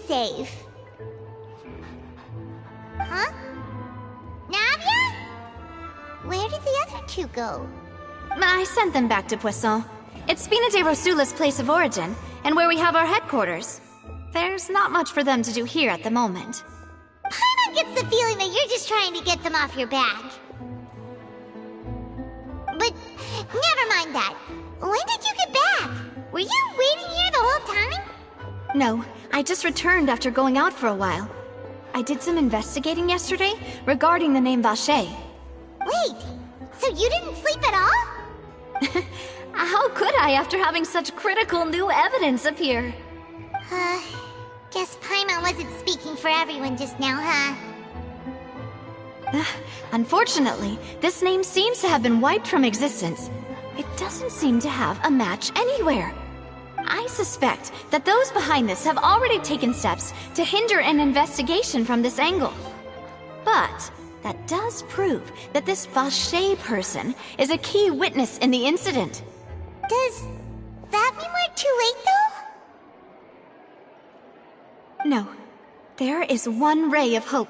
safe. Huh? Navia? Where did the other two go? I sent them back to Poisson. It's Spina de Rosula's place of origin, and where we have our headquarters. There's not much for them to do here at the moment. Paimon gets the feeling that you're just trying to get them off your back. But never mind that. When did you get back? Were you waiting here the whole time? No, I just returned after going out for a while. I did some investigating yesterday regarding the name Vache. Wait, so you didn't sleep at all? How could I after having such critical new evidence appear? Guess Paimon wasn't speaking for everyone just now, huh? Unfortunately, this name seems to have been wiped from existence. It doesn't seem to have a match anywhere. I suspect that those behind this have already taken steps to hinder an investigation from this angle. But that does prove that this Vache person is a key witness in the incident. Does that mean we're too late, though? No. There is one ray of hope.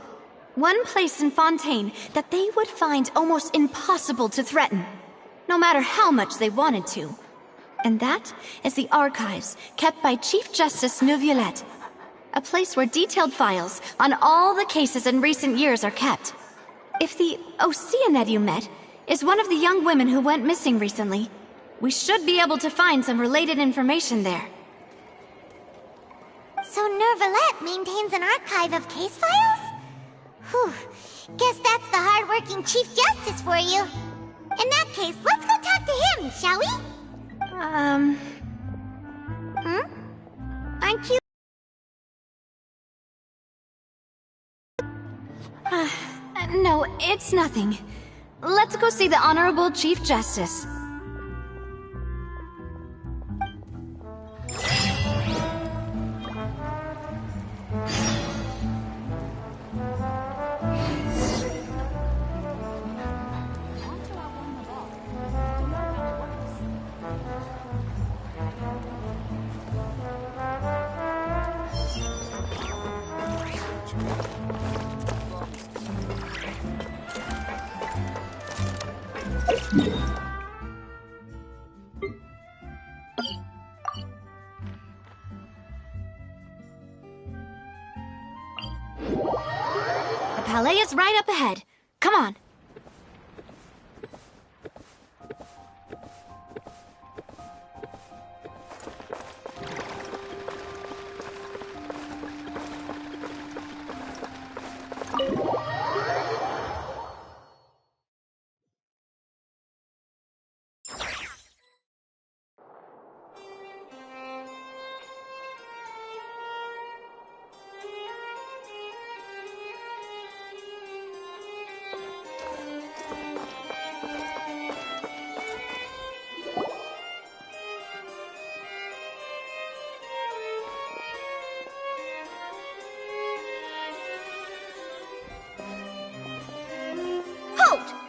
One place in Fontaine that they would find almost impossible to threaten, no matter how much they wanted to. And that is the archives kept by Chief Justice Neuvillette. A place where detailed files on all the cases in recent years are kept. If the Oceanid you met is one of the young women who went missing recently, we should be able to find some related information there. So Neuvillette maintains an archive of case files? Whew. Guess that's the hard-working Chief Justice for you. In that case, let's go talk to him, shall we? Aren't you... No, it's nothing. Let's go see the Honorable Chief Justice. The Palais is right up ahead. Come on.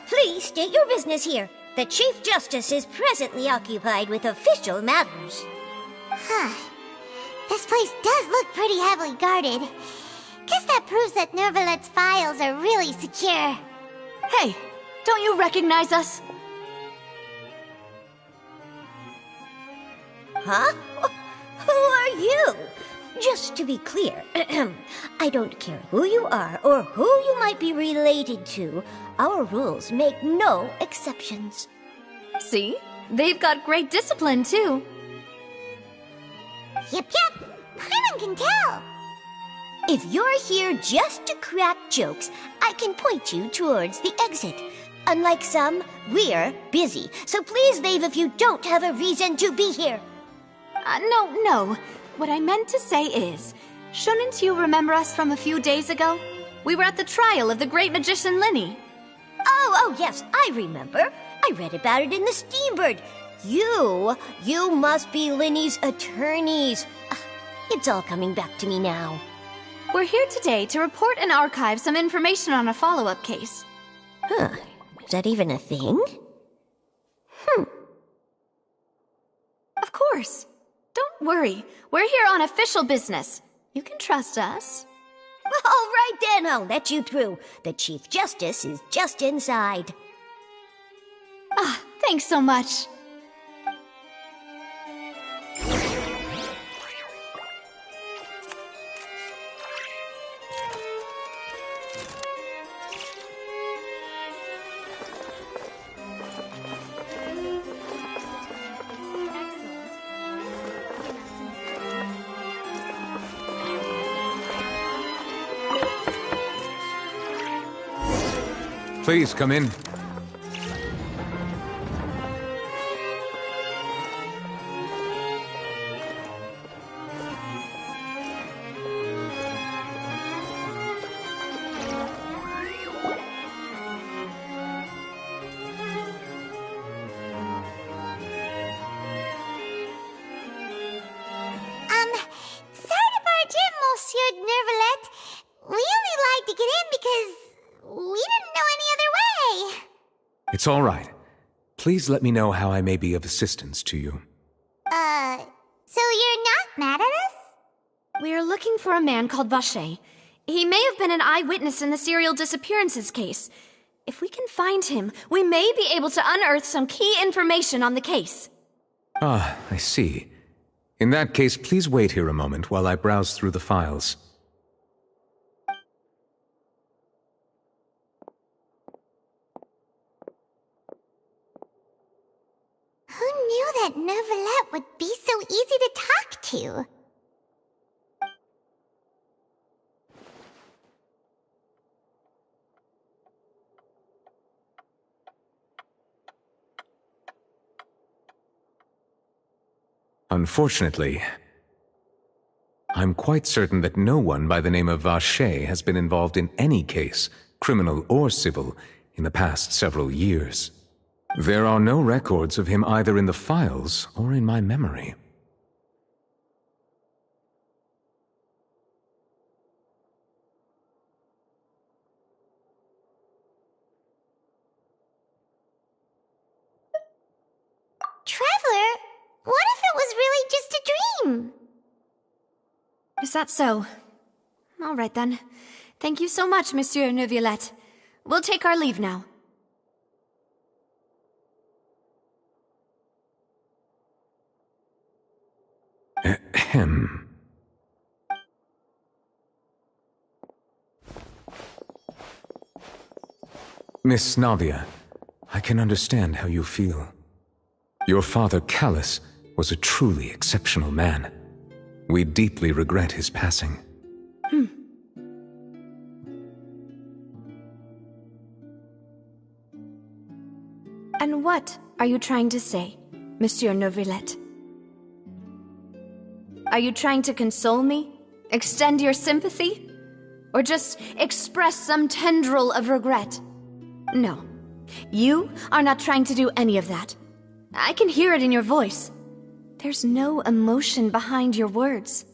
Please state your business here. The Chief Justice is presently occupied with official matters. Huh. This place does look pretty heavily guarded. Guess that proves that Neuvillette's files are really secure. Hey, don't you recognize us? Huh? Who are you? Just to be clear, I don't care who you are or who you might be related to. Our rules make no exceptions. See? They've got great discipline, too. Yep. Paimon can tell. If you're here just to crack jokes, I can point you towards the exit. Unlike some, we're busy, so please leave if you don't have a reason to be here. No. What I meant to say is, shouldn't you remember us from a few days ago? We were at the trial of the great magician Linny. Oh, yes, I remember. I read about it in the Steambird. You must be Linny's attorneys. It's all coming back to me now. We're here today to report and archive some information on a follow-up case. Huh. Is that even a thing? Of course. Don't worry. We're here on official business. You can trust us. All right then, I'll let you through. The Chief Justice is just inside. Ah, thanks so much. Please come in. Sorry to barge in, Monsieur Nervalet. We only lied to get in because we didn't know any other way. It's all right. Please let me know how I may be of assistance to you. So you're not mad at us? We're looking for a man called Vacher. He may have been an eyewitness in the serial disappearances case. If we can find him, we may be able to unearth some key information on the case. Ah, I see. In that case, please wait here a moment while I browse through the files. Who knew that Nervalet would be so easy to talk to? Unfortunately, I'm quite certain that no one by the name of Vacher has been involved in any case, criminal or civil, in the past several years. There are no records of him either in the files or in my memory. Traveler, what if it was really just a dream? Is that so? All right then. Thank you so much, Monsieur Neuvillette. We'll take our leave now. Ahem. Miss Navia, I can understand how you feel. Your father, Callus, was a truly exceptional man. We deeply regret his passing. And what are you trying to say, Monsieur Neuvillette? Are you trying to console me? Extend your sympathy? Or just express some tendril of regret? No. You are not trying to do any of that. I can hear it in your voice. There's no emotion behind your words.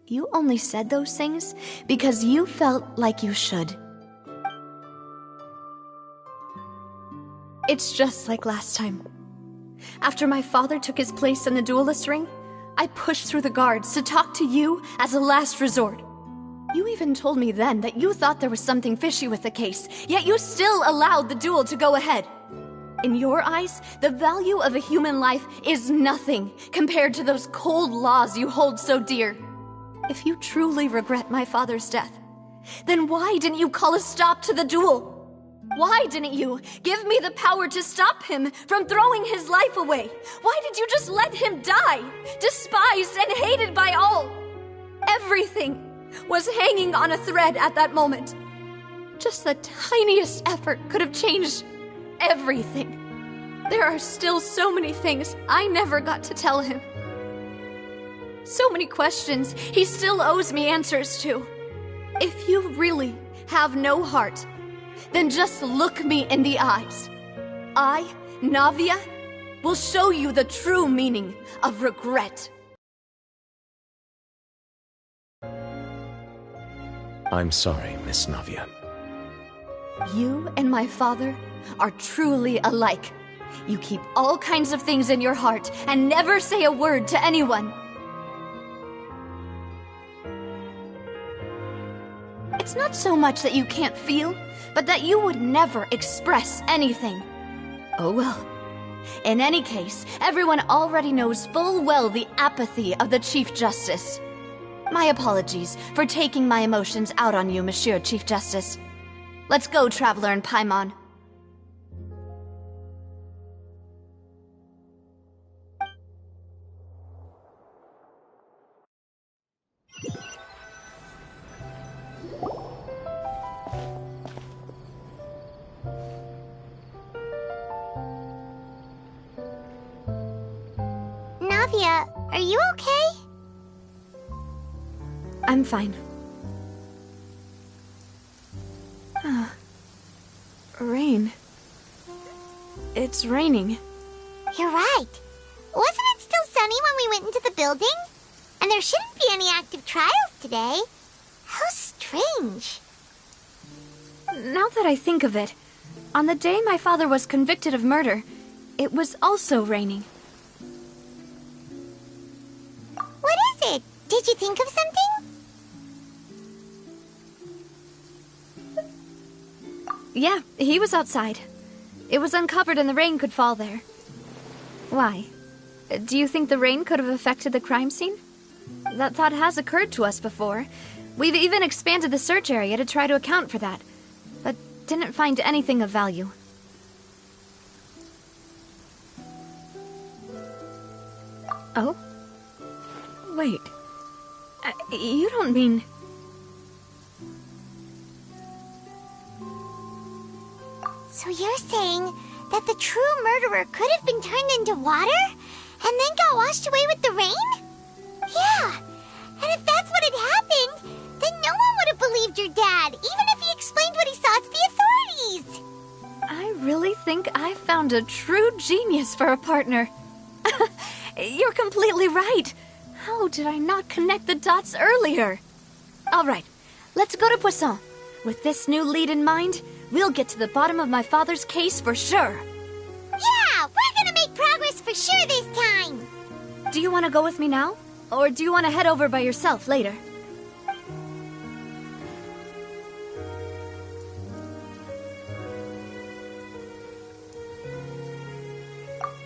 You only said those things because you felt like you should. It's just like last time. After my father took his place in the duelist ring, I pushed through the guards to talk to you as a last resort. You even told me then that you thought there was something fishy with the case, yet you still allowed the duel to go ahead. In your eyes, the value of a human life is nothing compared to those cold laws you hold so dear. If you truly regret my father's death, then why didn't you call a stop to the duel? Why didn't you give me the power to stop him from throwing his life away? Why did you just let him die, despised and hated by all? Everything was hanging on a thread at that moment. Just the tiniest effort could have changed everything. There are still so many things I never got to tell him. So many questions he still owes me answers to. If you really have no heart, then just look me in the eyes. I, Navia, will show you the true meaning of regret. I'm sorry, Miss Navia. You and my father are truly alike. You keep all kinds of things in your heart and never say a word to anyone. It's not so much that you can't feel, but that you would never express anything. Oh well. In any case, everyone already knows full well the apathy of the Chief Justice. My apologies for taking my emotions out on you, Monsieur Chief Justice. Let's go, Traveler and Paimon. Navia, are you okay? I'm fine. Rain. It's raining. You're right. Wasn't it still sunny when we went into the building? And there shouldn't be any active trials today. How strange. Now that I think of it, on the day my father was convicted of murder, it was also raining. What is it? Did you think of something? Yeah, he was outside. It was uncovered and the rain could fall there. Why? Do you think the rain could have affected the crime scene? That thought has occurred to us before. We've even expanded the search area to try to account for that, but didn't find anything of value. Oh? Wait. You don't mean... So you're saying that the true murderer could have been turned into water and then got washed away with the rain? Yeah, and if that's what had happened, then no one would have believed your dad, even if he explained what he saw to the authorities. I really think I found a true genius for a partner. You're completely right. How did I not connect the dots earlier? All right, let's go to Poisson. With this new lead in mind, we'll get to the bottom of my father's case for sure. Yeah, we're gonna make progress for sure this time. Do you want to go with me now? Or do you want to head over by yourself later?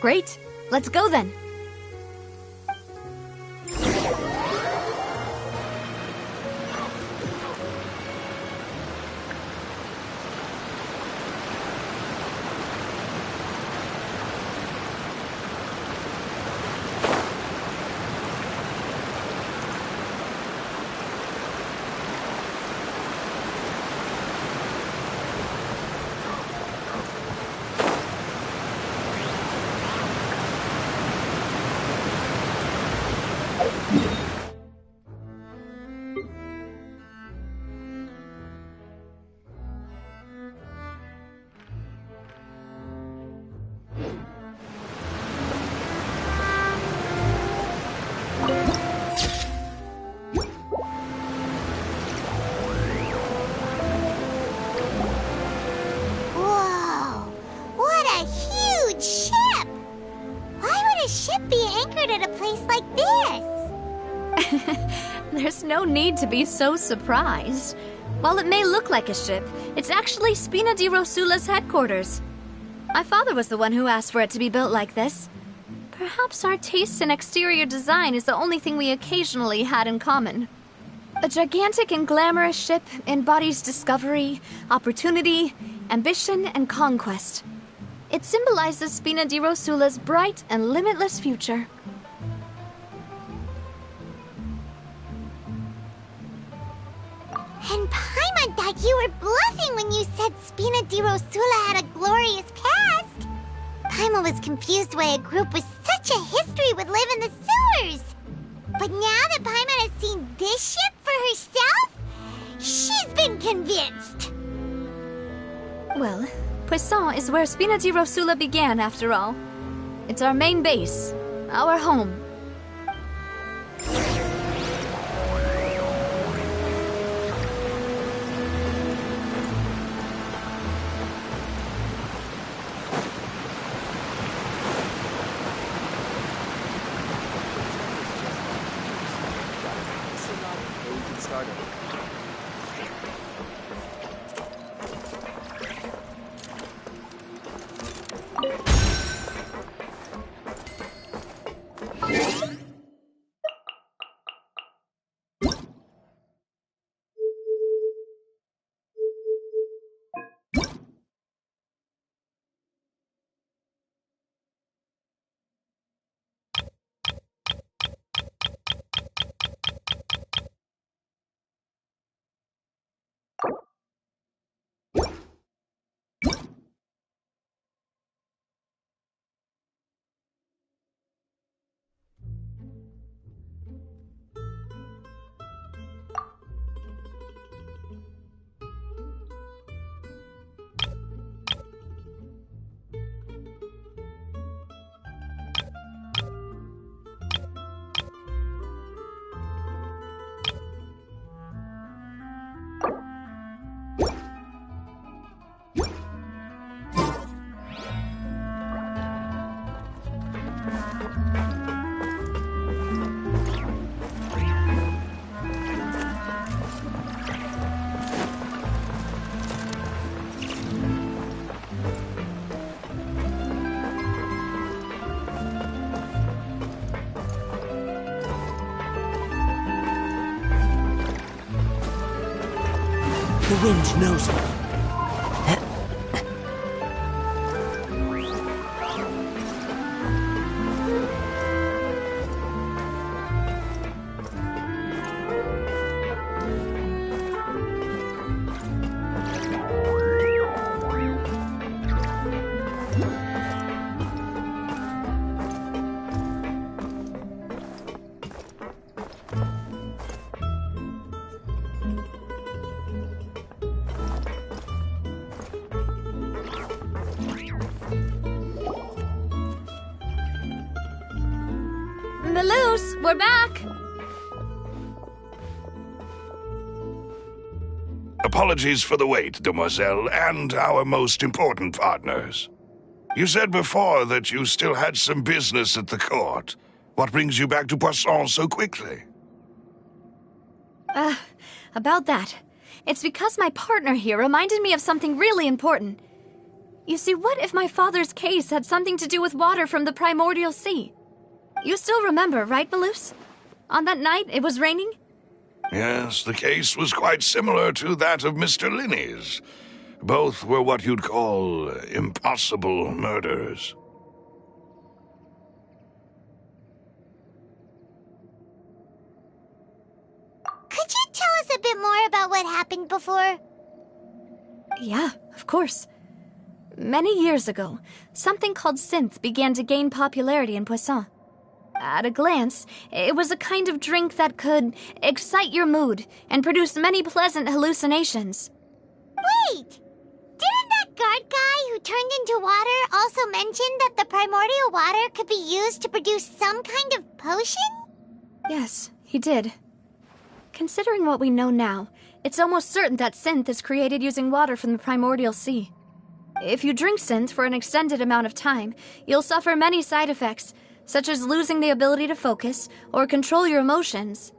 Great. Let's go then. Whoa, what a huge ship! Why would a ship be anchored at a place like this? There's no need to be so surprised. While it may look like a ship, it's actually Spina di Rosula's headquarters. My father was the one who asked for it to be built like this. Perhaps our taste in exterior design is the only thing we occasionally had in common. A gigantic and glamorous ship embodies discovery, opportunity, ambition, and conquest. It symbolizes Spina di Rosula's bright and limitless future. And Paimon thought you were bluffing when you said Spina di Rosula had a glorious past. Paimon was confused why a group with such a history would live in the sewers. But now that Paimon has seen this ship for herself, she's been convinced. Well, Poisson is where Spina di Rosula began, after all. It's our main base, our home. the wind knows me. Melus, we're back! Apologies for the wait, demoiselle, and our most important partners. You said before that you still had some business at the court. What brings you back to Poisson so quickly? About that. It's because my partner here reminded me of something really important. You see, what if my father's case had something to do with water from the primordial sea? You still remember, right, Melus? On that night, it was raining? Yes, the case was quite similar to that of Mr. Linney's. Both were what you'd call impossible murders. Could you tell us a bit more about what happened before? Yeah, of course. Many years ago, something called synth began to gain popularity in Poisson. At a glance, it was a kind of drink that could excite your mood and produce many pleasant hallucinations. Wait! Didn't that guard guy who turned into water also mention that the primordial water could be used to produce some kind of potion? Yes, he did. Considering what we know now, it's almost certain that synth is created using water from the primordial sea. If you drink synth for an extended amount of time, you'll suffer many side effects, such as losing the ability to focus or control your emotions.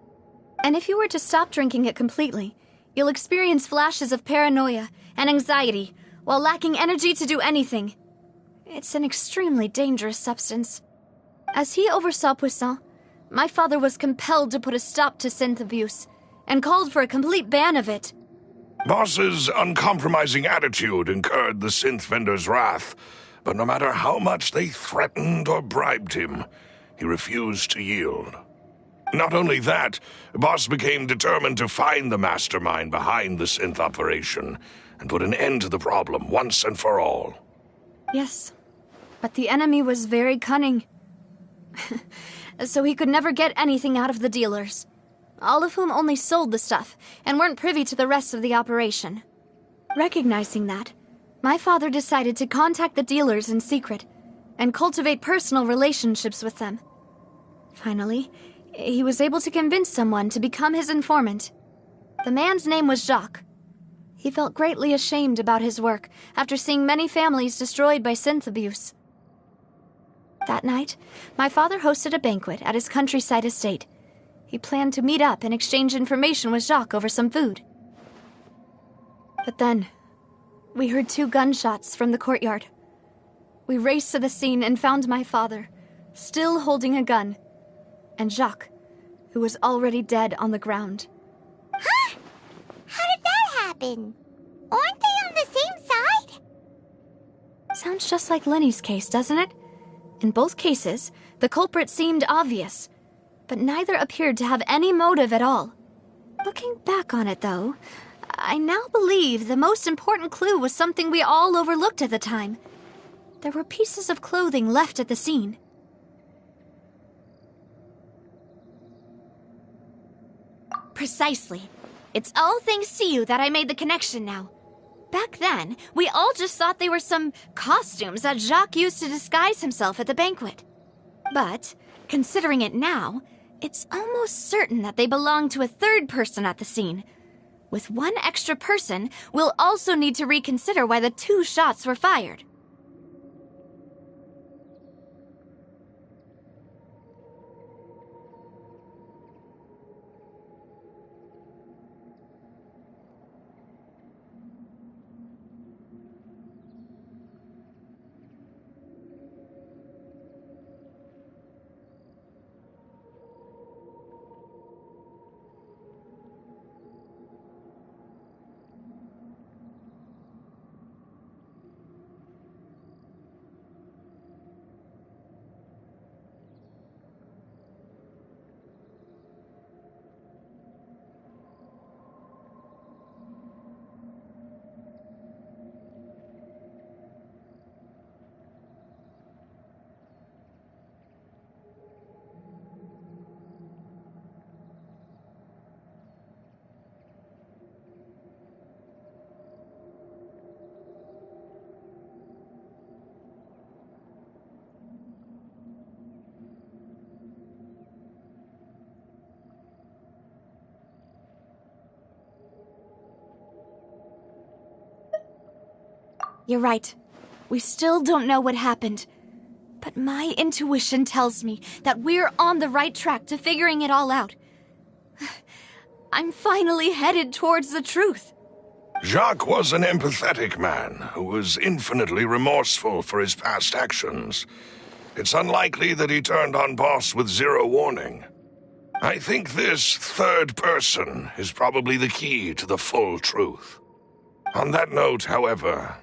And if you were to stop drinking it completely, you'll experience flashes of paranoia and anxiety while lacking energy to do anything. It's an extremely dangerous substance. As he oversaw Poisson, my father was compelled to put a stop to synth abuse and called for a complete ban of it. Boss's uncompromising attitude incurred the synth vendor's wrath, but no matter how much they threatened or bribed him, he refused to yield. Not only that, Boss became determined to find the mastermind behind the synth operation and put an end to the problem once and for all. Yes, but the enemy was very cunning. So he could never get anything out of the dealers, all of whom only sold the stuff and weren't privy to the rest of the operation. Recognizing that, my father decided to contact the dealers in secret and cultivate personal relationships with them. Finally, he was able to convince someone to become his informant. The man's name was Jacques. He felt greatly ashamed about his work after seeing many families destroyed by synth abuse. That night, my father hosted a banquet at his countryside estate. He planned to meet up and exchange information with Jacques over some food. But then, we heard 2 gunshots from the courtyard. We raced to the scene and found my father, still holding a gun, and Jacques, who was already dead on the ground. Huh? How did that happen? Aren't they on the same side? Sounds just like Lenny's case, doesn't it? In both cases, the culprit seemed obvious, but neither appeared to have any motive at all. Looking back on it, though, I now believe the most important clue was something we all overlooked at the time. There were pieces of clothing left at the scene. Precisely. It's all thanks to you that I made the connection now. Back then, we all just thought they were some costumes that Jacques used to disguise himself at the banquet. But, considering it now, it's almost certain that they belong to a third person at the scene. With one extra person, we'll also need to reconsider why the 2 shots were fired. You're right. We still don't know what happened. But my intuition tells me that we're on the right track to figuring it all out. I'm finally headed towards the truth. Jacques was an empathetic man who was infinitely remorseful for his past actions. It's unlikely that he turned on Boss with zero warning. I think this third person is probably the key to the full truth. On that note, however,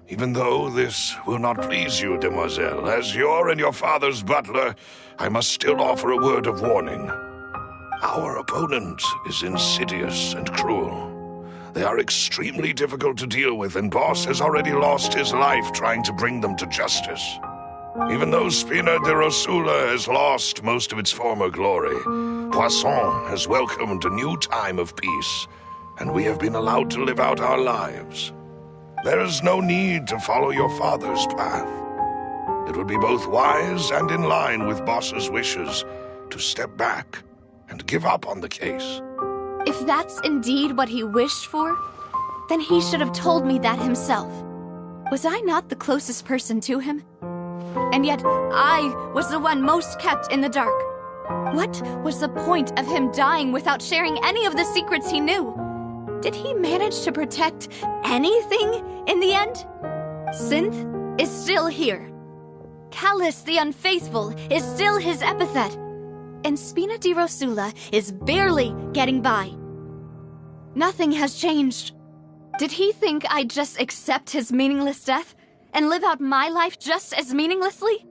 even though this will not please you, demoiselle, as your and your father's butler, I must still offer a word of warning. Our opponent is insidious and cruel. They are extremely difficult to deal with, and Boss has already lost his life trying to bring them to justice. Even though Spina de Rosula has lost most of its former glory, Poisson has welcomed a new time of peace, and we have been allowed to live out our lives. There is no need to follow your father's path. It would be both wise and in line with Boss's wishes to step back and give up on the case. If that's indeed what he wished for, then he should have told me that himself. Was I not the closest person to him? And yet, I was the one most kept in the dark. What was the point of him dying without sharing any of the secrets he knew? Did he manage to protect anything in the end? Synth is still here. Callus the Unfaithful is still his epithet. And Spina di Rosula is barely getting by. Nothing has changed. Did he think I'd just accept his meaningless death and live out my life just as meaninglessly?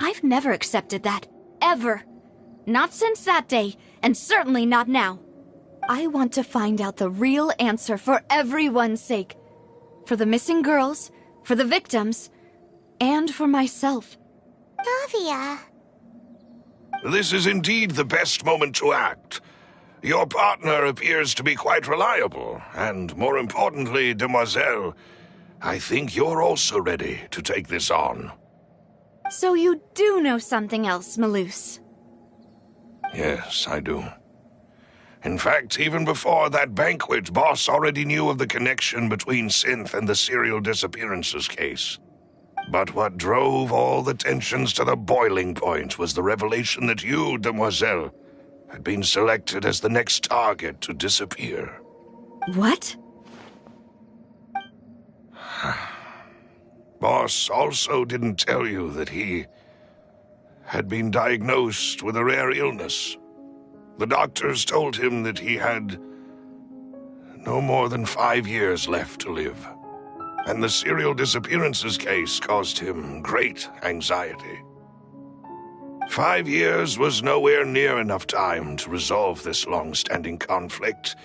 I've never accepted that. Ever. Not since that day, and certainly not now. I want to find out the real answer for everyone's sake. For the missing girls, for the victims, and for myself. Navia. This is indeed the best moment to act. Your partner appears to be quite reliable, and more importantly, demoiselle, I think you're also ready to take this on. So you do know something else, Malus? Yes, I do. In fact, even before that banquet, Boss already knew of the connection between Synth and the serial disappearances case. But what drove all the tensions to the boiling point was the revelation that you, demoiselle, had been selected as the next target to disappear. What? Boss also didn't tell you that he had been diagnosed with a rare illness. The doctors told him that he had no more than 5 years left to live. And the serial disappearances case caused him great anxiety. 5 years was nowhere near enough time to resolve this long-standing conflict,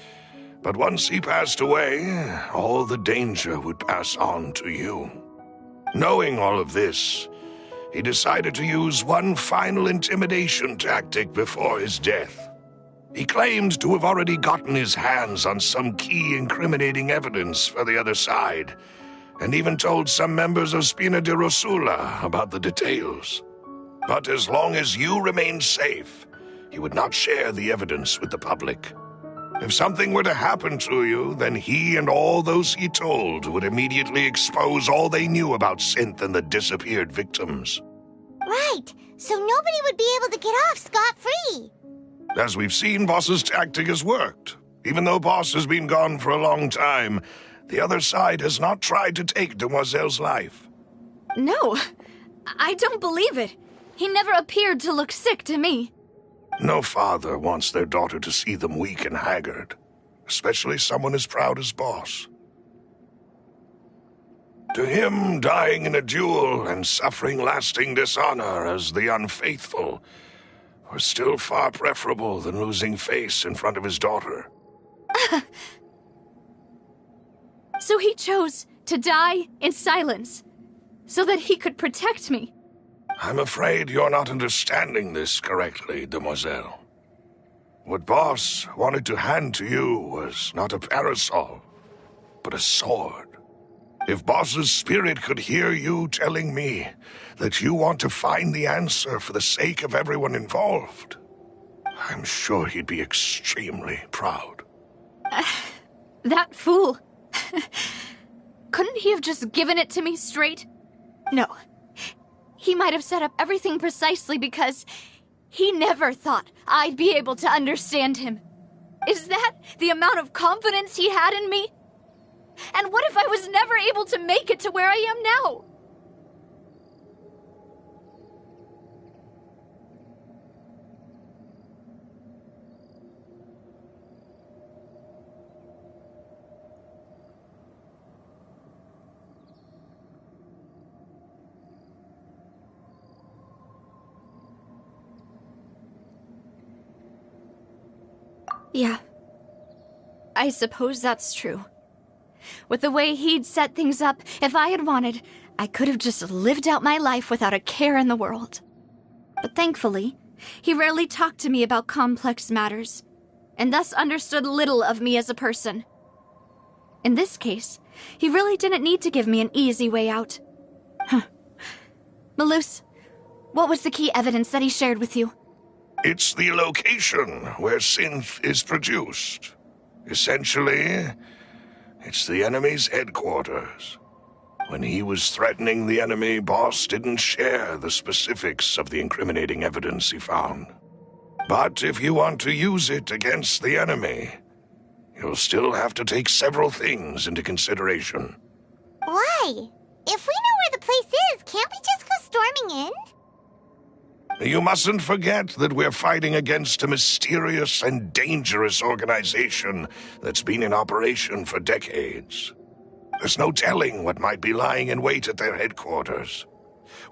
but once he passed away, all the danger would pass on to you. Knowing all of this, he decided to use one final intimidation tactic before his death. He claimed to have already gotten his hands on some key incriminating evidence for the other side, and even told some members of Spina de Rosula about the details. But as long as you remained safe, he would not share the evidence with the public. If something were to happen to you, then he and all those he told would immediately expose all they knew about Synth and the disappeared victims. Right, so nobody would be able to get off scot-free. As we've seen, Boss's tactic has worked. Even though Boss has been gone for a long time, the other side has not tried to take Demoiselle's life. No, I don't believe it. He never appeared to look sick to me. No father wants their daughter to see them weak and haggard, especially someone as proud as Boss. To him, dying in a duel and suffering lasting dishonor as the unfaithful were still far preferable than losing face in front of his daughter. So he chose to die in silence, so that he could protect me. I'm afraid you're not understanding this correctly, demoiselle. What Boss wanted to hand to you was not a parasol, but a sword. If Boss's spirit could hear you telling me that you want to find the answer for the sake of everyone involved, I'm sure he'd be extremely proud. That fool. Couldn't he have just given it to me straight? No. He might have set up everything precisely because he never thought I'd be able to understand him. Is that the amount of confidence he had in me? And what if I was never able to make it to where I am now? Yeah. I suppose that's true. With the way he'd set things up, if I had wanted, I could have just lived out my life without a care in the world. But thankfully, he rarely talked to me about complex matters, and thus understood little of me as a person. In this case, he really didn't need to give me an easy way out. Malus, what was the key evidence that he shared with you? It's the location where synth is produced. Essentially, it's the enemy's headquarters. When he was threatening the enemy, Boss didn't share the specifics of the incriminating evidence he found. But if you want to use it against the enemy, you'll still have to take several things into consideration. Why? If we know where the place is, can't we just go storming in? You mustn't forget that we're fighting against a mysterious and dangerous organization that's been in operation for decades. There's no telling what might be lying in wait at their headquarters.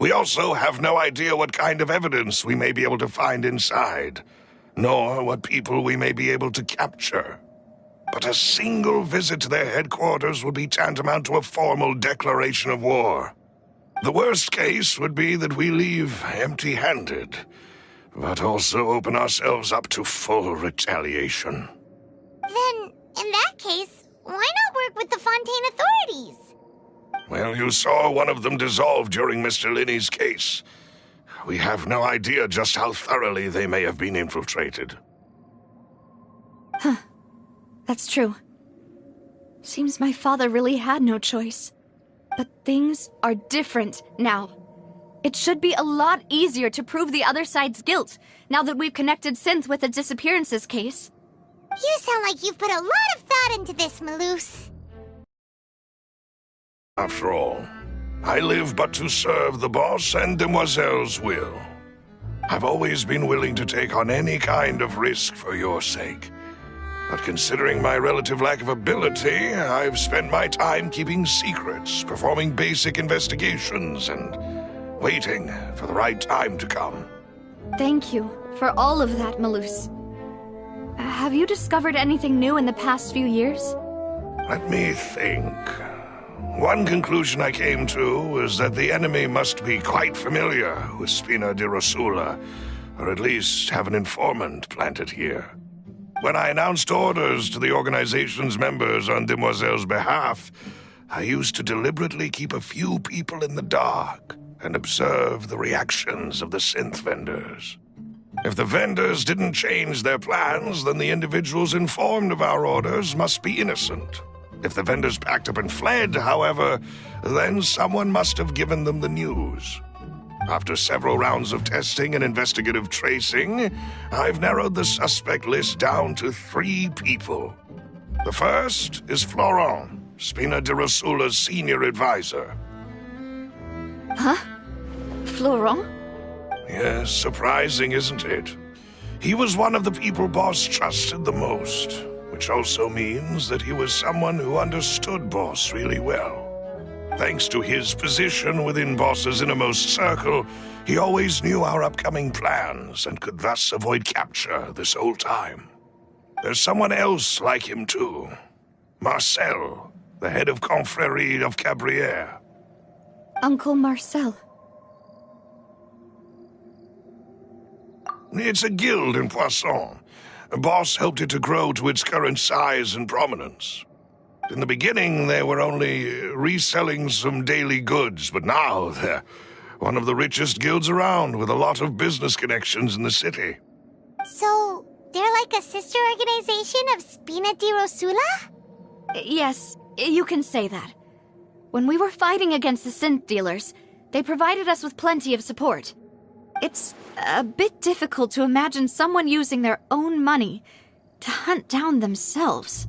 We also have no idea what kind of evidence we may be able to find inside, nor what people we may be able to capture. But a single visit to their headquarters would be tantamount to a formal declaration of war. The worst case would be that we leave empty-handed, but also open ourselves up to full retaliation. Then, in that case, why not work with the Fontaine authorities? Well, you saw one of them dissolve during Mr. Linney's case. We have no idea just how thoroughly they may have been infiltrated. Huh. That's true. Seems my father really had no choice. But things are different now. It should be a lot easier to prove the other side's guilt, now that we've connected Synth with the disappearances case. You sound like you've put a lot of thought into this, Malus. After all, I live but to serve the boss and Demoiselle's will. I've always been willing to take on any kind of risk for your sake. But considering my relative lack of ability, I've spent my time keeping secrets, performing basic investigations, and waiting for the right time to come. Thank you for all of that, Malus. Have you discovered anything new in the past few years? Let me think. One conclusion I came to was that the enemy must be quite familiar with Spina di Rosula, or at least have an informant planted here. When I announced orders to the organization's members on Demoiselle's behalf, I used to deliberately keep a few people in the dark and observe the reactions of the synth vendors. If the vendors didn't change their plans, then the individuals informed of our orders must be innocent. If the vendors packed up and fled, however, then someone must have given them the news. After several rounds of testing and investigative tracing, I've narrowed the suspect list down to 3 people. The first is Florent, Spina di Rosula's senior advisor. Huh? Florent? Yes, surprising, isn't it? He was one of the people Boss trusted the most, which also means that he was someone who understood Boss really well. Thanks to his position within Boss's innermost circle, he always knew our upcoming plans and could thus avoid capture this whole time. There's someone else like him too. Marcel, the head of Confrérie of Cabrières. Uncle Marcel. It's a guild in Poisson. Boss helped it to grow to its current size and prominence. In the beginning, they were only reselling some daily goods, but now they're one of the richest guilds around, with a lot of business connections in the city. So, they're like a sister organization of Spina di Rosula? Yes, you can say that. When we were fighting against the synth dealers, they provided us with plenty of support. It's a bit difficult to imagine someone using their own money to hunt down themselves.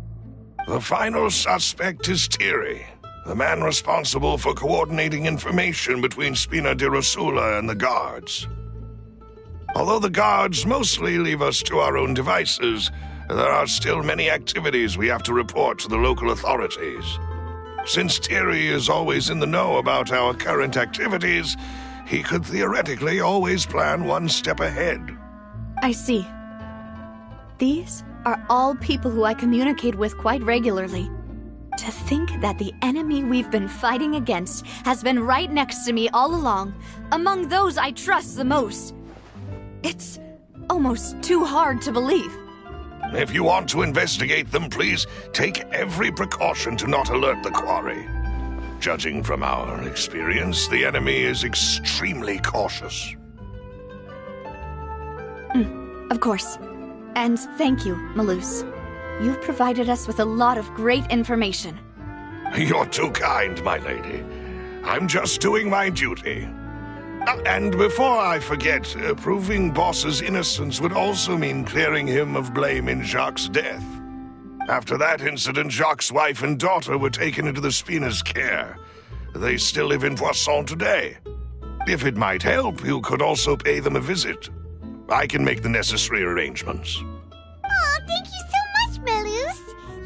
The final suspect is Tiri, the man responsible for coordinating information between Spina di Rosula and the guards. Although the guards mostly leave us to our own devices, there are still many activities we have to report to the local authorities. Since Tiri is always in the know about our current activities, he could theoretically always plan one step ahead. I see. These are all people who I communicate with quite regularly. To think that the enemy we've been fighting against has been right next to me all along, among those I trust the most. It's almost too hard to believe. If you want to investigate them, please take every precaution to not alert the quarry. Judging from our experience, the enemy is extremely cautious. Of course. And thank you, Malus. You've provided us with a lot of great information. You're too kind, my lady. I'm just doing my duty. And before I forget, proving Boss's innocence would also mean clearing him of blame in Jacques' death. After that incident, Jacques' wife and daughter were taken into the Spina's care. They still live in Poisson today. If it might help, you could also pay them a visit. I can make the necessary arrangements. Oh, thank you so much, Malus.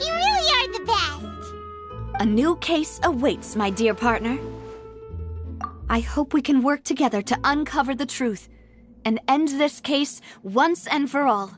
You really are the best. A new case awaits, my dear partner. I hope we can work together to uncover the truth and end this case once and for all.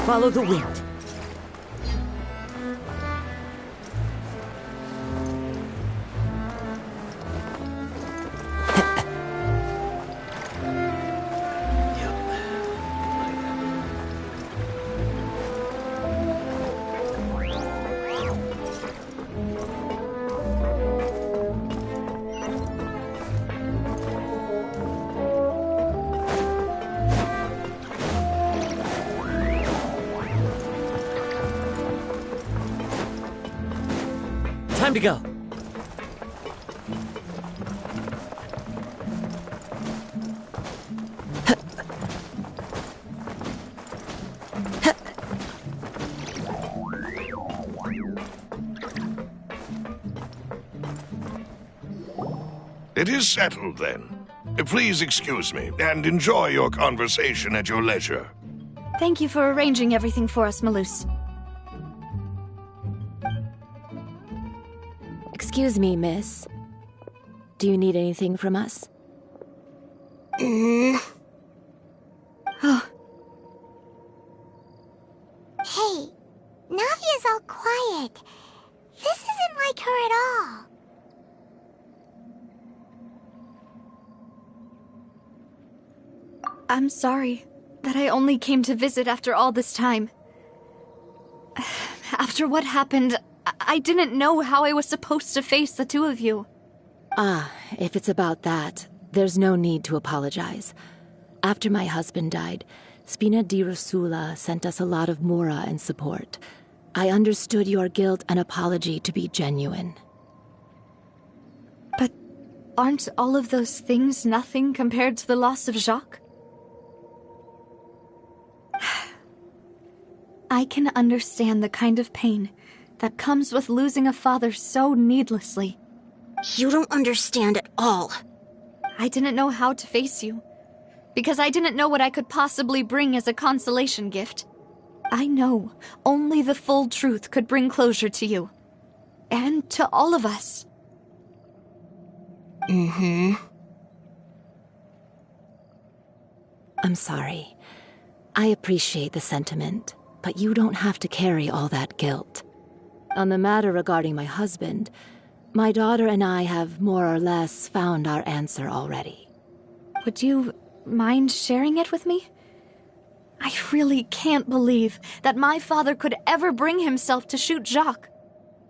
Follow the wind. Time to go. It is settled, then. Please excuse me, and enjoy your conversation at your leisure. Thank you for arranging everything for us, Malus. Excuse me, miss. Do you need anything from us? Oh, Hey, Navia's all quiet. This isn't like her at all. I'm sorry that I only came to visit after all this time. After what happened, I didn't know how I was supposed to face the two of you. Ah, if it's about that, there's no need to apologize. After my husband died, Spina di Rosula sent us a lot of mora and support. I understood your guilt and apology to be genuine. But aren't all of those things nothing compared to the loss of Jacques? I can understand the kind of pain that comes with losing a father so needlessly. You don't understand at all. I didn't know how to face you, because I didn't know what I could possibly bring as a consolation gift. I know only the full truth could bring closure to you. And to all of us. I'm sorry. I appreciate the sentiment, but you don't have to carry all that guilt. On the matter regarding my husband, my daughter and I have more or less found our answer already. Would you mind sharing it with me? I really can't believe that my father could ever bring himself to shoot Jacques.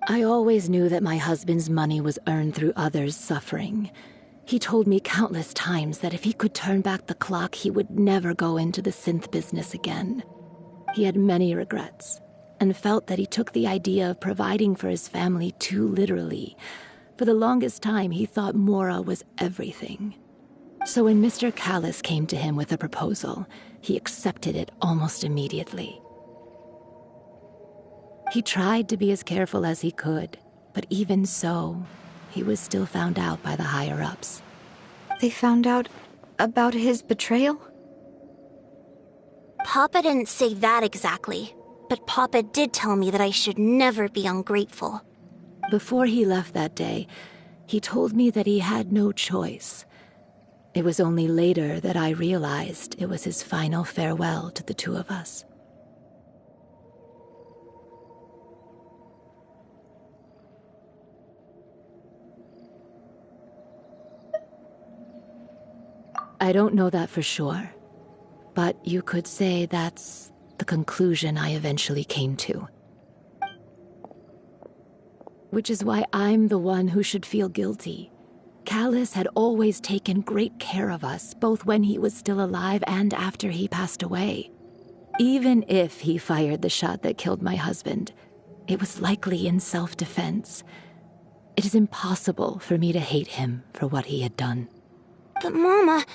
I always knew that my husband's money was earned through others' suffering. He told me countless times that if he could turn back the clock, he would never go into the synth business again. He had many regrets, and felt that he took the idea of providing for his family too literally. For the longest time, he thought Mora was everything. So when Mr. Callis came to him with a proposal, he accepted it almost immediately. He tried to be as careful as he could, but even so, he was still found out by the higher-ups. They found out about his betrayal? Papa didn't say that exactly, but Papa did tell me that I should never be ungrateful. Before he left that day, he told me that he had no choice. It was only later that I realized it was his final farewell to the two of us. I don't know that for sure, but you could say that's the conclusion I eventually came to. Which is why I'm the one who should feel guilty. Callis had always taken great care of us, both when he was still alive and after he passed away. Even if he fired the shot that killed my husband, it was likely in self-defense. It is impossible for me to hate him for what he had done. But Mama,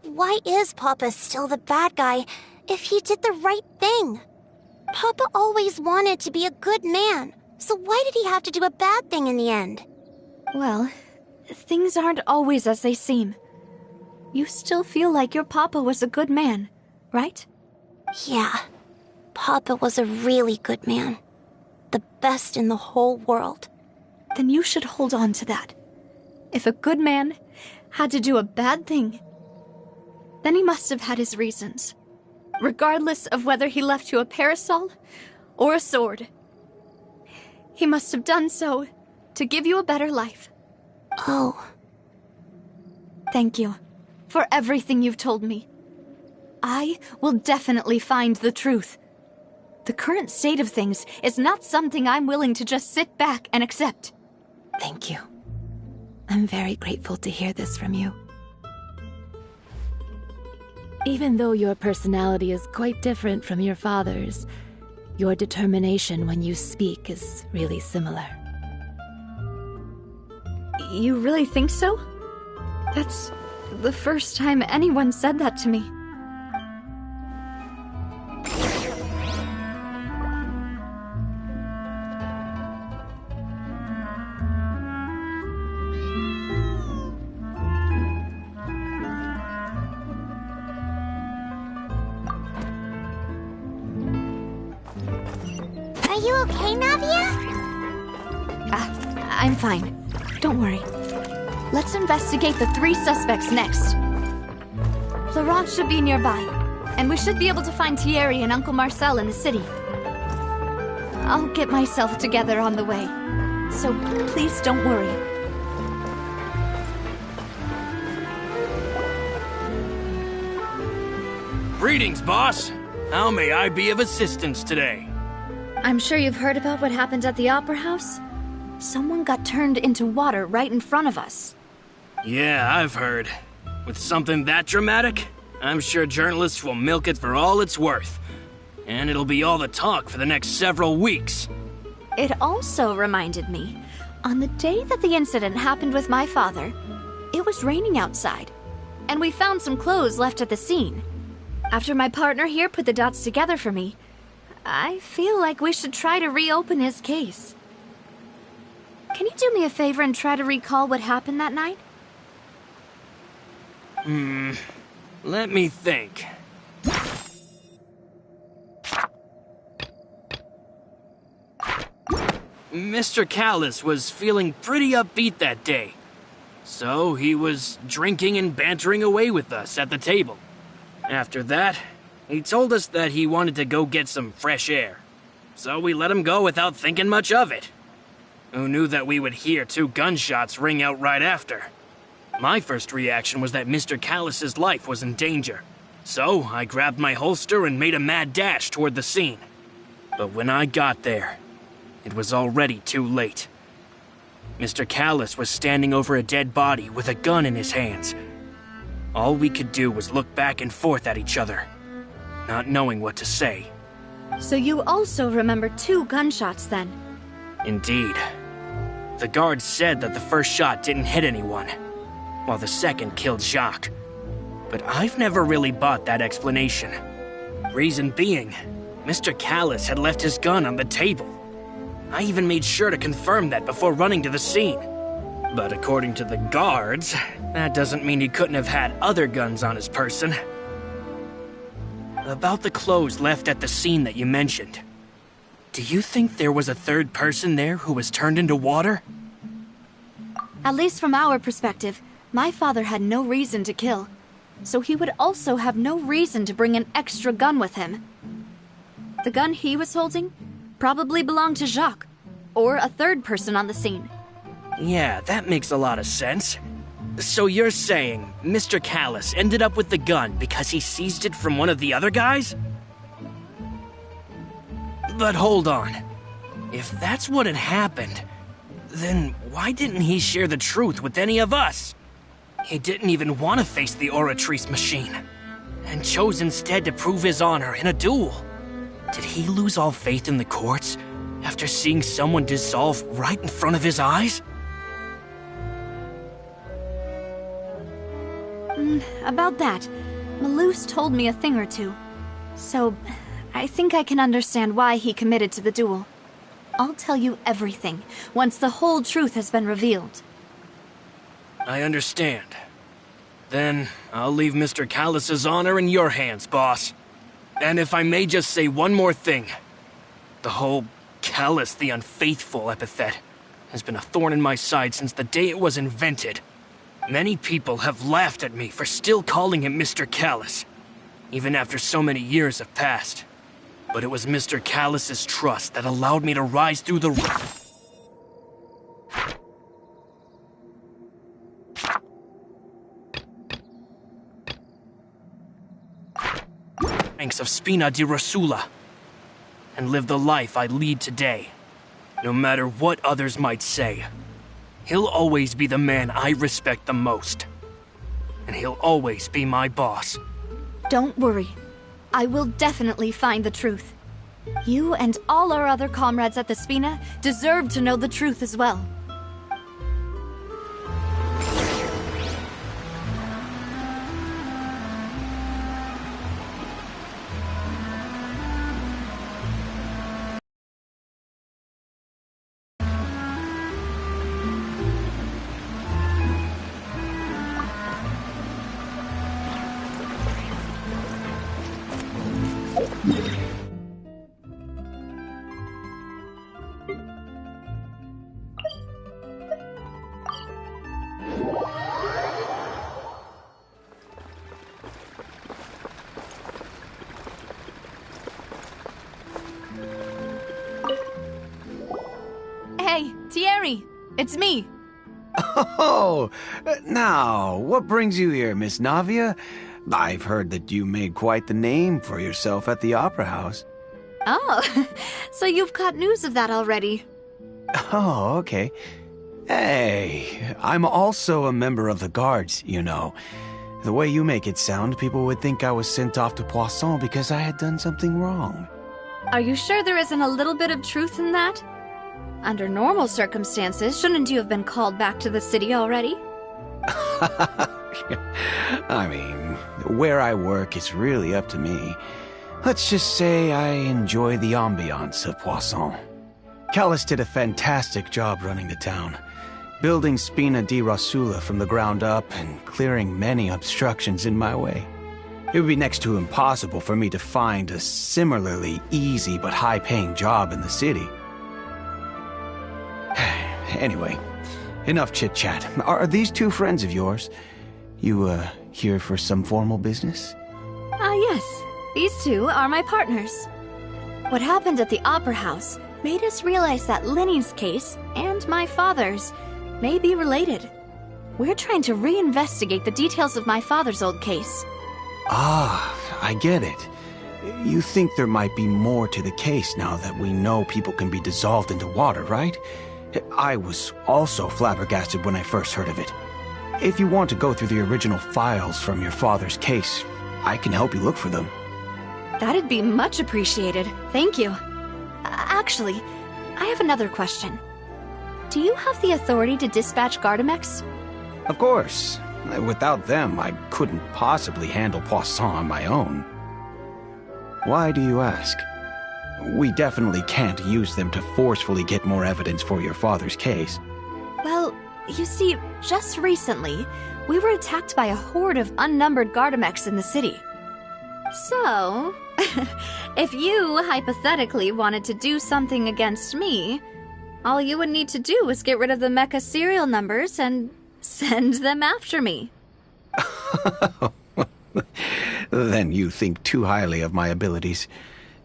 why is Papa still the bad guy if he did the right thing? Papa always wanted to be a good man, so why did he have to do a bad thing in the end? Well, things aren't always as they seem. You still feel like your papa was a good man, right? Yeah, Papa was a really good man. The best in the whole world. Then you should hold on to that. If a good man had to do a bad thing, then he must have had his reasons. Regardless of whether he left you a parasol or a sword. He must have done so to give you a better life. Oh. Thank you for everything you've told me. I will definitely find the truth. The current state of things is not something I'm willing to just sit back and accept. Thank you. I'm very grateful to hear this from you. Even though your personality is quite different from your father's, your determination when you speak is really similar. You really think so? That's the first time anyone said that to me. Are you okay, Navia? I'm fine. Don't worry. Let's investigate the 3 suspects next. Florent should be nearby, and we should be able to find Thierry and Uncle Marcel in the city. I'll get myself together on the way, so please don't worry. Greetings, boss. How may I be of assistance today? I'm sure you've heard about what happened at the Opera House. Someone got turned into water right in front of us. Yeah, I've heard. With something that dramatic, I'm sure journalists will milk it for all it's worth. And it'll be all the talk for the next several weeks. It also reminded me, on the day that the incident happened with my father, it was raining outside, and we found some clothes left at the scene. After my partner here put the dots together for me, I feel like we should try to reopen his case. Can you do me a favor and try to recall what happened that night? Let me think. Mr. Callus was feeling pretty upbeat that day. So he was drinking and bantering away with us at the table. After that, he told us that he wanted to go get some fresh air. So we let him go without thinking much of it. Who knew that we would hear 2 gunshots ring out right after? My first reaction was that Mr. Callus's life was in danger. So I grabbed my holster and made a mad dash toward the scene. But when I got there, it was already too late. Mr. Callus was standing over a dead body with a gun in his hands. All we could do was look back and forth at each other, not knowing what to say. So you also remember 2 gunshots then? Indeed. The guard said that the first shot didn't hit anyone, while the second killed Jacques. But I've never really bought that explanation. Reason being, Mr. Callus had left his gun on the table. I even made sure to confirm that before running to the scene. But according to the guards, that doesn't mean he couldn't have had other guns on his person. About the clothes left at the scene that you mentioned. Do you think there was a third person there who was turned into water? At least from our perspective, my father had no reason to kill. So he would also have no reason to bring an extra gun with him. The gun he was holding probably belonged to Jacques, or a third person on the scene. Yeah, that makes a lot of sense. So you're saying Mr. Callus ended up with the gun because he seized it from one of the other guys? But hold on. If that's what had happened, then why didn't he share the truth with any of us? He didn't even want to face the Oratrice machine, and chose instead to prove his honor in a duel. Did he lose all faith in the courts after seeing someone dissolve right in front of his eyes? About that, Malus told me a thing or two. So, I think I can understand why he committed to the duel. I'll tell you everything, once the whole truth has been revealed. I understand. Then, I'll leave Mr. Callus's honor in your hands, boss. And if I may just say one more thing. The whole Callus the Unfaithful epithet has been a thorn in my side since the day it was invented. Many people have laughed at me for still calling him Mr. Callus, even after so many years have passed. But it was Mr. Callus's trust that allowed me to rise through the ranks of Spina di Rosula and live the life I lead today. No matter what others might say, he'll always be the man I respect the most. And he'll always be my boss. Don't worry. I will definitely find the truth. You and all our other comrades at the Spina deserve to know the truth as well. Hey, Thierry! It's me! Oh, now, what brings you here, Miss Navia? I've heard that you made quite the name for yourself at the Opera House. Oh, so you've got news of that already. Oh, okay. Hey, I'm also a member of the Guards, you know. The way you make it sound, people would think I was sent off to Poisson because I had done something wrong. Are you sure there isn't a little bit of truth in that? Under normal circumstances, shouldn't you have been called back to the city already? I mean, where I work is really up to me. Let's just say I enjoy the ambiance of Poisson. Callus did a fantastic job running the town, building Spina di Rosula from the ground up and clearing many obstructions in my way. It would be next to impossible for me to find a similarly easy but high-paying job in the city. Anyway, enough chit-chat. Are these two friends of yours? You, here for some formal business? Yes. These two are my partners. What happened at the Opera House made us realize that Linny's case and my father's may be related. We're trying to reinvestigate the details of my father's old case. Ah, I get it. You think there might be more to the case now that we know people can be dissolved into water, right? I was also flabbergasted when I first heard of it. If you want to go through the original files from your father's case, I can help you look for them. That'd be much appreciated. Thank you. Actually, I have another question. Do you have the authority to dispatch Gardamex? Of course. Without them, I couldn't possibly handle Poisson on my own. Why do you ask? We definitely can't use them to forcefully get more evidence for your father's case. Well, you see, just recently, we were attacked by a horde of unnumbered Gardamex in the city. So, if you hypothetically wanted to do something against me, all you would need to do was get rid of the mecha serial numbers and send them after me. Then you think too highly of my abilities.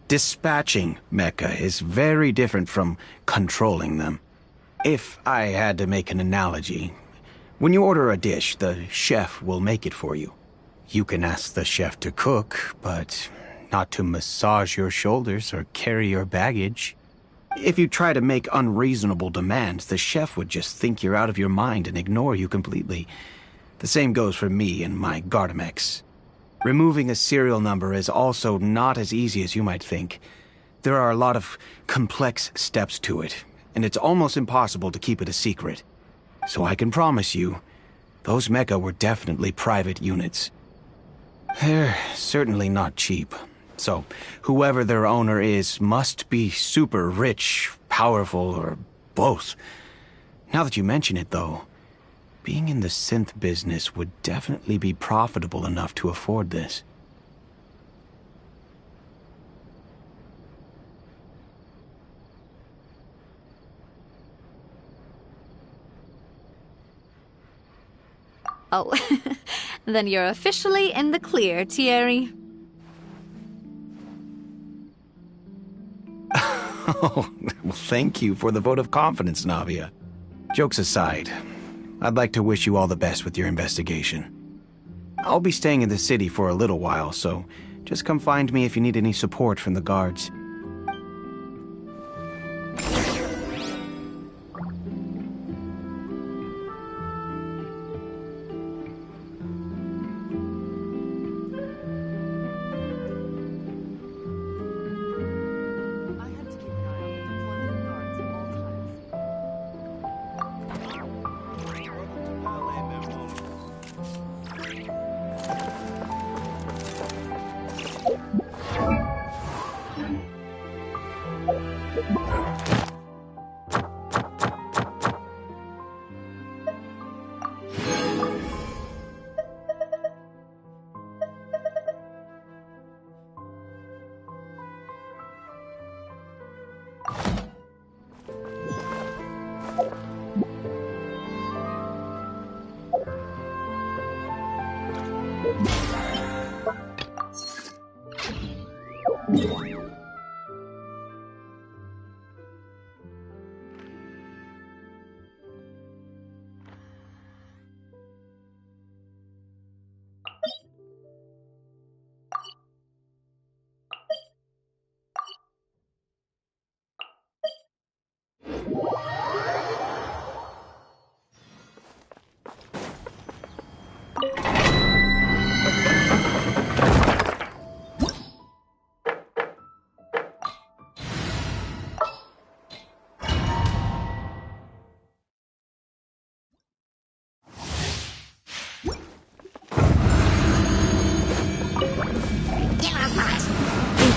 Dispatching mecha is very different from controlling them. If I had to make an analogy, when you order a dish, the chef will make it for you. You can ask the chef to cook, but not to massage your shoulders or carry your baggage. If you try to make unreasonable demands, the chef would just think you're out of your mind and ignore you completely. The same goes for me and my Gardamex. Removing a serial number is also not as easy as you might think. There are a lot of complex steps to it, and it's almost impossible to keep it a secret. So I can promise you, those mecha were definitely private units. They're certainly not cheap. So, whoever their owner is must be super rich, powerful, or both. Now that you mention it, though, being in the synth business would definitely be profitable enough to afford this. Oh, then you're officially in the clear, Thierry. Oh, well, thank you for the vote of confidence, Navia. Jokes aside, I'd like to wish you all the best with your investigation. I'll be staying in the city for a little while, so just come find me if you need any support from the guards.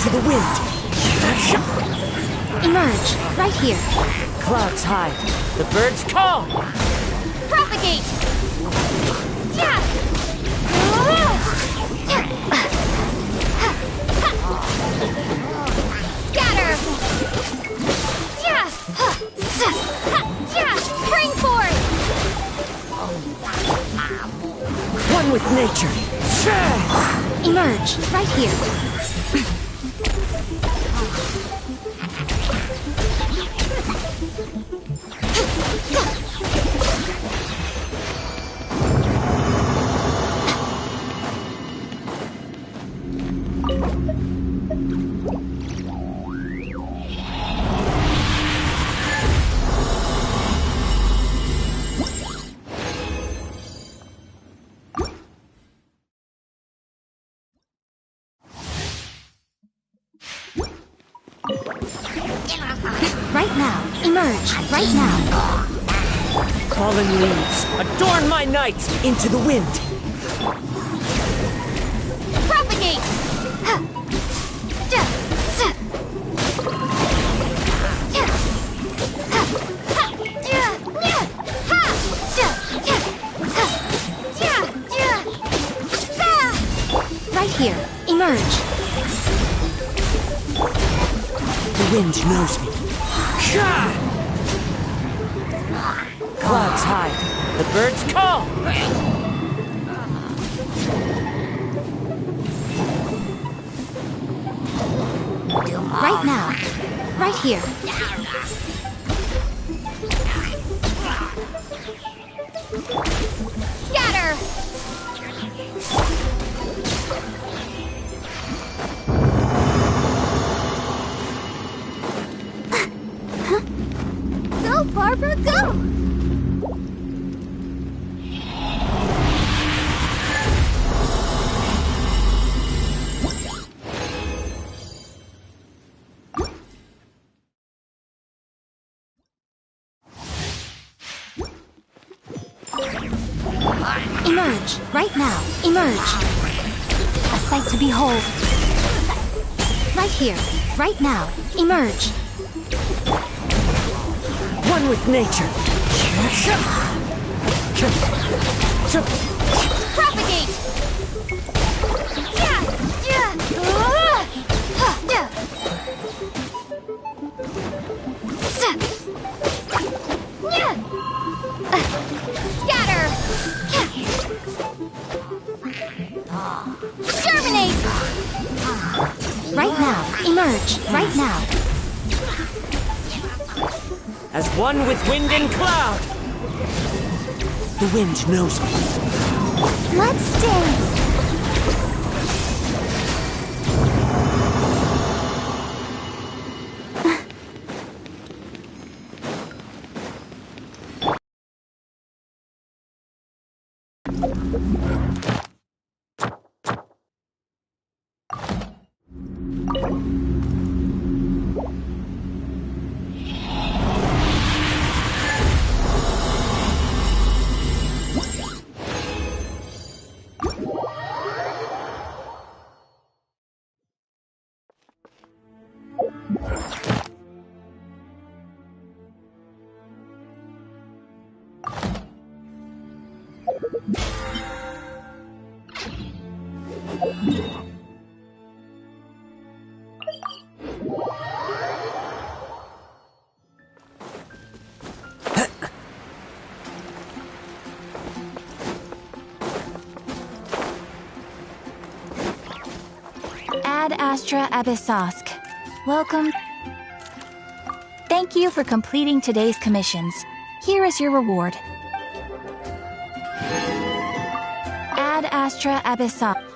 To the wind. Emerge, right here. Clouds high. The birds call. Propagate! Yeah! Scatter! Yeah! Emerge, right here. Right now, emerge, right now. Fallen leaves, adorn my night into the wind. Propagate! Right here, emerge. The wind knows me. Clouds hide, the birds call. Right now, right here. Scatter! Go, Barbara, go! Emerge, right now, emerge. A sight to behold. Right here, right now, emerge. One with nature. Propagate! Scatter! Germinate! Right now, emerge, right now. As one with wind and cloud. The wind knows me. Let's dance! Ad Astra Abyssosk. Welcome. Thank you for completing today's commissions. Here is your reward. Ad Astra Abyssosk.